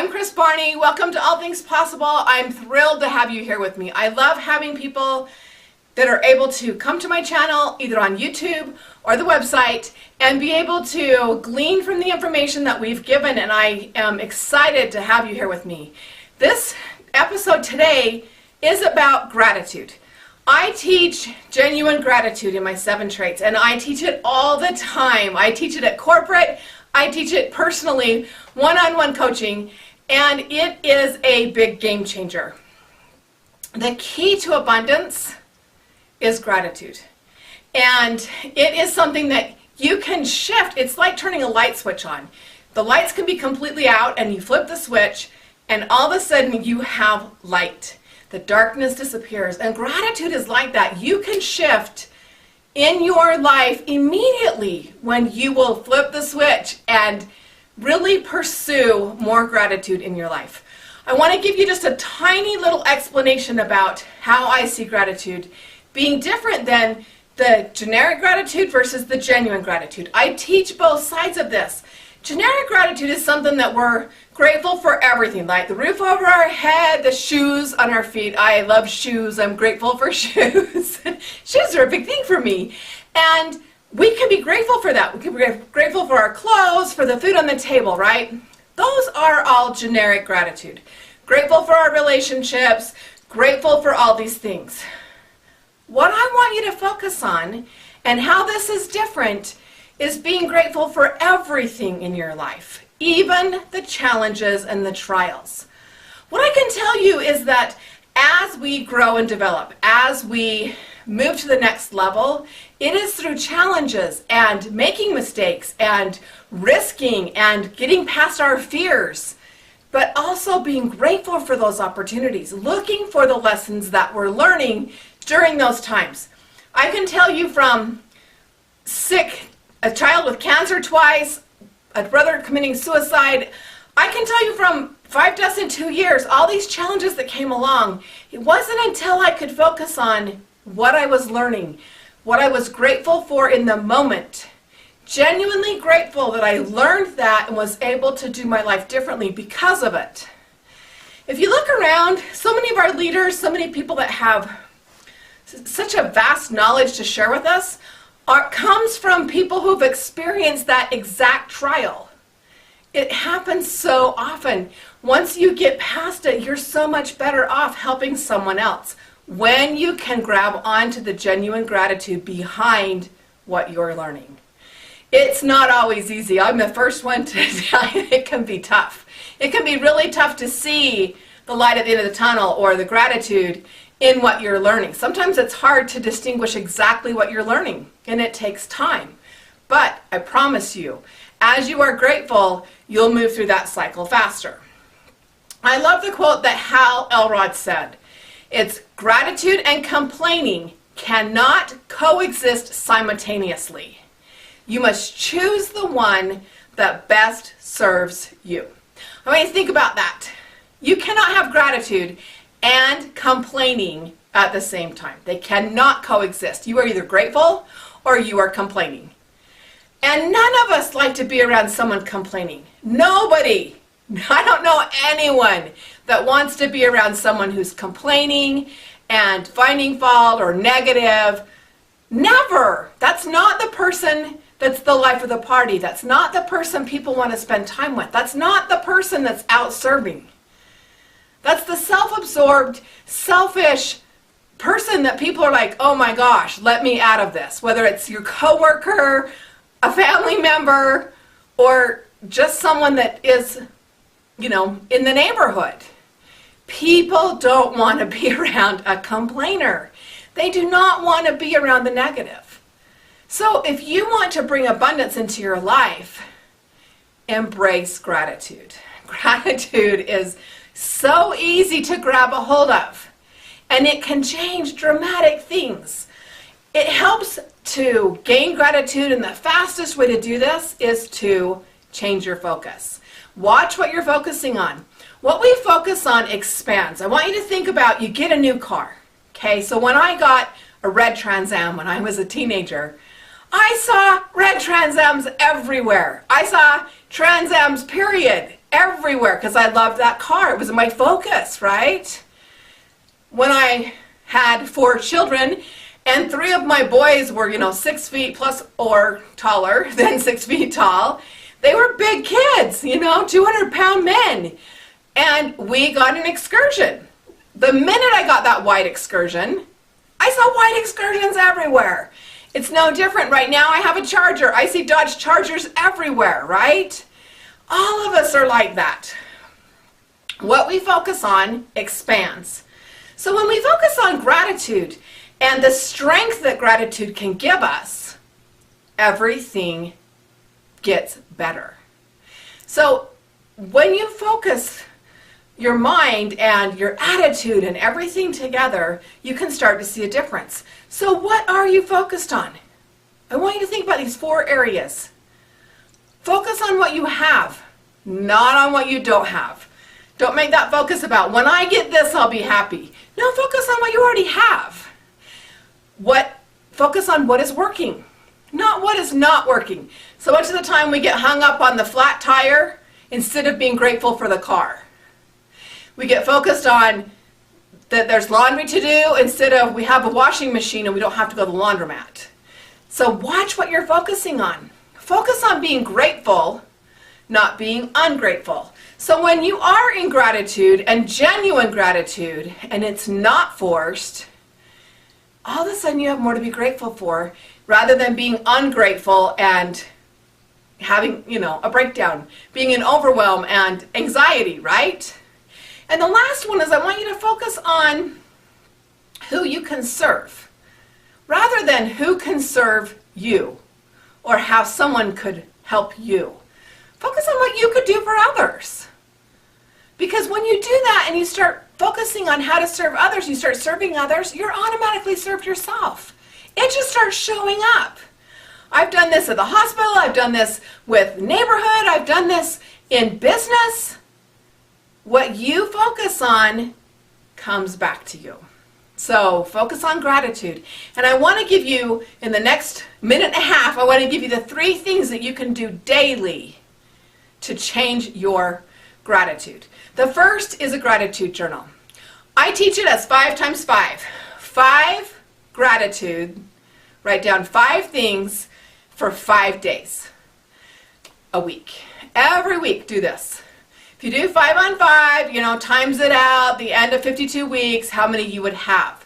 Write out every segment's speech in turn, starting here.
I'm Kris Barney. Welcome to All Things Possible. I'm thrilled to have you here with me. I love having people that are able to come to my channel, either on YouTube or the website, and be able to glean from the information that we've given, and I am excited to have you here with me. This episode today is about gratitude. I teach genuine gratitude in my 7 traits, and I teach it all the time. I teach it at corporate, I teach it personally, one-on-one coaching, and it is a big game changer. The key to abundance is gratitude. And it is something that you can shift. It's like turning a light switch on. The lights can be completely out and you flip the switch and all of a sudden you have light. The darkness disappears, and gratitude is like that. You can shift in your life immediately when you will flip the switch and really pursue more gratitude in your life. I want to give you just a tiny little explanation about how I see gratitude being different than the generic gratitude versus the genuine gratitude. I teach both sides of this. Generic gratitude is something that we're grateful for everything, like the roof over our head, the shoes on our feet. I love shoes. I'm grateful for shoes. Shoes are a big thing for me. And we can be grateful for that. We can be grateful for our clothes, for the food on the table, right? Those are all generic gratitude. Grateful for our relationships, grateful for all these things. What I want you to focus on, and how this is different, is being grateful for everything in your life, even the challenges and the trials. What I can tell you is that as we grow and develop, as we move to the next level, it is through challenges and making mistakes and risking and getting past our fears, but also being grateful for those opportunities, looking for the lessons that we're learning during those times. I can tell you from a child with cancer twice, a brother committing suicide. I can tell you from 5 deaths in 2 years, all these challenges that came along. It wasn't until I could focus on what I was learning, what I was grateful for in the moment, genuinely grateful that I learned that and was able to do my life differently because of it. If you look around, so many of our leaders, so many people that have such a vast knowledge to share with us, comes from people who've experienced that exact trial. It happens so often. Once you get past it, you're so much better off helping someone else when you can grab onto the genuine gratitude behind what you're learning. It's not always easy. I'm the first one to tell you it can be tough. It can be really tough to see the light at the end of the tunnel or the gratitude in what you're learning. Sometimes it's hard to distinguish exactly what you're learning, and it takes time. But I promise you, as you are grateful, you'll move through that cycle faster. I love the quote that Hal Elrod said. It's gratitude and complaining cannot coexist simultaneously. You must choose the one that best serves you. I mean, think about that. You cannot have gratitude and complaining at the same time. They cannot coexist. You are either grateful or you are complaining. And none of us like to be around someone complaining. Nobody. I don't know anyone that wants to be around someone who's complaining and finding fault or negative. Never. That's not the person that's the life of the party. That's not the person people want to spend time with. That's not the person that's out serving. That's the self-absorbed, selfish person that people are like, oh my gosh, let me out of this. Whether it's your coworker, a family member, or just someone that is, in the neighborhood. People don't want to be around a complainer. They do not want to be around the negative. So if you want to bring abundance into your life, embrace gratitude. Gratitude is so easy to grab a hold of, and it can change dramatic things. It helps to gain gratitude, and the fastest way to do this is to change your focus. Watch what you're focusing on. What we focus on expands. I want you to think about, you get a new car. Okay, so when I got a red Trans Am when I was a teenager, I saw red Trans Ams everywhere. I saw Trans Ams, period. everywhere because I loved that car. It was my focus, right? When I had 4 children and 3 of my boys were, 6 feet plus or taller than 6 feet tall, they were big kids, 200-pound men. And we got an excursion. The minute I got that white excursion, I saw white excursions everywhere. It's no different. Right now I have a Charger. I see Dodge Chargers everywhere, right? All of us are like that. What we focus on expands. So when we focus on gratitude and the strength that gratitude can give us, everything gets better. So when you focus your mind and your attitude and everything together, you can start to see a difference. So what are you focused on? I want you to think about these 4 areas. Focus on what you have, not on what you don't have. Don't make that focus about, when I get this, I'll be happy. No, focus on what you already have. Focus on what is working, not what is not working. So much of the time we get hung up on the flat tire instead of being grateful for the car. We get focused on that there's laundry to do instead of we have a washing machine and we don't have to go to the laundromat. So watch what you're focusing on. Focus on being grateful, not being ungrateful. So when you are in gratitude and genuine gratitude and it's not forced, all of a sudden you have more to be grateful for rather than being ungrateful and having, a breakdown, being in overwhelm and anxiety, right? And the last one is I want you to focus on who you can serve rather than who can serve you or how someone could help you. Focus on what you could do for others. Because when you do that and you start focusing on how to serve others, you start serving others, you're automatically served yourself. It just starts showing up. I've done this at the hospital, I've done this with neighborhood, I've done this in business. What you focus on comes back to you. So focus on gratitude. And I want to give you, in the next minute and a half, I want to give you the 3 things that you can do daily to change your gratitude. The first is a gratitude journal. I teach it as 5 times 5. 5 gratitude. Write down 5 things for 5 days a week. Every week do this. If you do 5 on 5, times it out, the end of 52 weeks, how many you would have.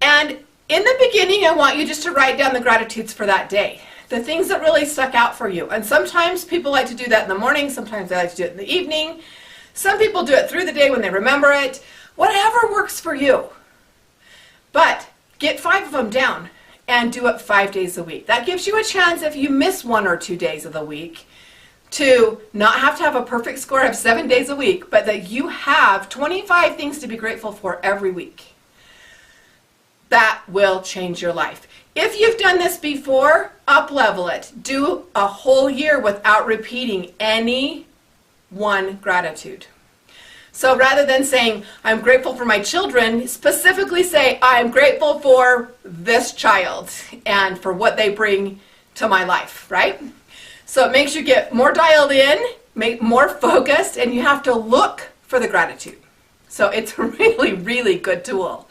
And in the beginning, I want you just to write down the gratitudes for that day. The things that really stuck out for you. And sometimes people like to do that in the morning, sometimes they like to do it in the evening. Some people do it through the day when they remember it. Whatever works for you. But get 5 of them down and do it 5 days a week. That gives you a chance if you miss 1 or 2 days of the week to not have to have a perfect score of 7 days a week, but that you have 25 things to be grateful for every week. That will change your life. If you've done this before, up-level it. Do a whole year without repeating any one gratitude. So rather than saying, I'm grateful for my children, specifically say, I'm grateful for this child and for what they bring to my life, right? So it makes you get more dialed in, more focused, and you have to look for the gratitude. So it's a really, really good tool.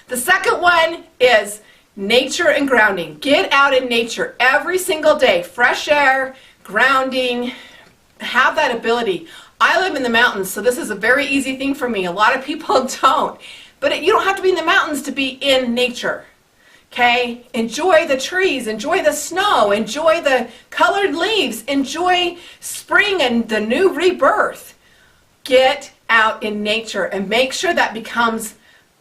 The second one is nature and grounding. Get out in nature every single day. Fresh air, grounding, have that ability. I live in the mountains, so this is a very easy thing for me. A lot of people don't. But you don't have to be in the mountains to be in nature. Okay? Enjoy the trees, enjoy the snow, enjoy the colored leaves, enjoy spring and the new rebirth. Get out in nature and make sure that becomes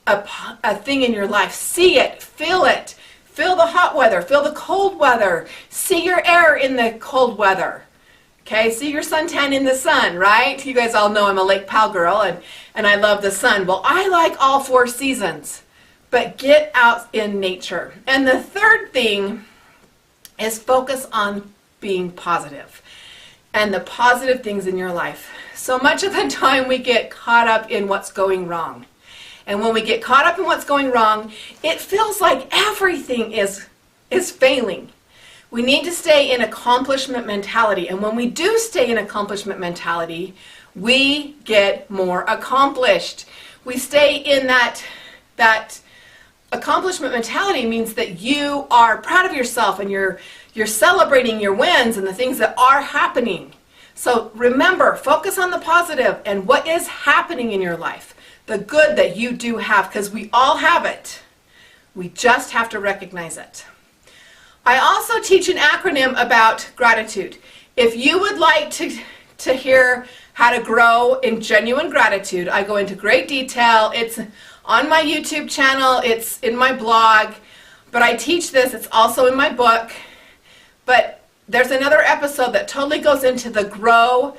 a thing in your life. See it, feel the hot weather, feel the cold weather, see your air in the cold weather. Okay, see your suntan in the sun, right? You guys all know I'm a Lake Powell girl and I love the sun. Well, I like all 4 seasons. But get out in nature. And the third thing is focus on being positive and the positive things in your life. So much of the time we get caught up in what's going wrong. And when we get caught up in what's going wrong, it feels like everything is failing. We need to stay in accomplishment mentality. And when we do stay in accomplishment mentality, we get more accomplished. We stay in that accomplishment mentality means that you are proud of yourself and you're celebrating your wins and the things that are happening. So remember, focus on the positive and what is happening in your life, the good that you do have, because we all have it. We just have to recognize it. I also teach an acronym about gratitude. If you would like to hear how to grow in genuine gratitude, I go into great detail. It's on my YouTube channel, it's in my blog, but I teach this, it's also in my book. But there's another episode that totally goes into the grow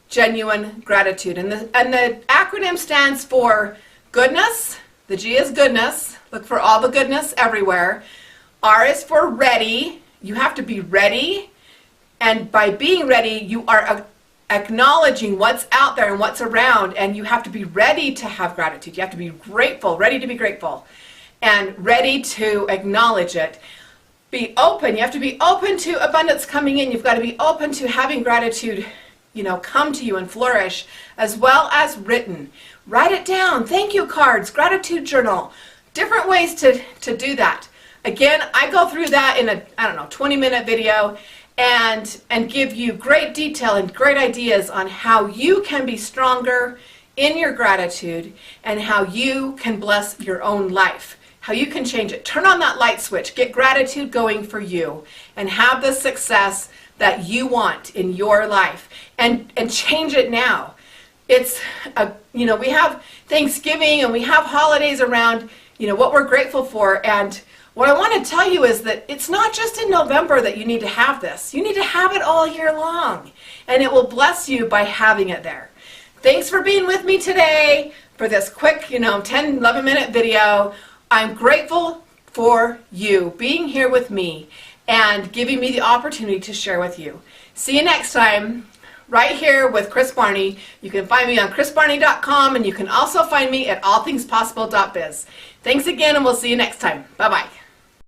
genuine gratitude. And the acronym stands for goodness. The G is goodness. Look for all the goodness everywhere. R is for ready. You have to be ready. And by being ready, you are acknowledging what's out there and what's around. And you have to be ready to have gratitude. You have to be grateful, ready to be grateful, and ready to acknowledge it. Be open. You have to be open to abundance coming in. You've got to be open to having gratitude, come to you and flourish, as well as written. Write it down. Thank you cards, gratitude journal, different ways to do that. Again, I go through that in a, 20-minute video and give you great detail and great ideas on how you can be stronger in your gratitude and how you can bless your own life. How you can change it. Turn on that light switch. Get gratitude going for you and have the success that you want in your life and change it now. It's, we have Thanksgiving and we have holidays around, what we're grateful for. And what I want to tell you is that it's not just in November that you need to have this. You need to have it all year long. And it will bless you by having it there. Thanks for being with me today for this quick, 10, 11-minute video. I'm grateful for you being here with me and giving me the opportunity to share with you. See you next time, right here with Kris Barney. You can find me on krisbarney.com, and you can also find me at allthingspossible.biz. Thanks again, and we'll see you next time. Bye-bye.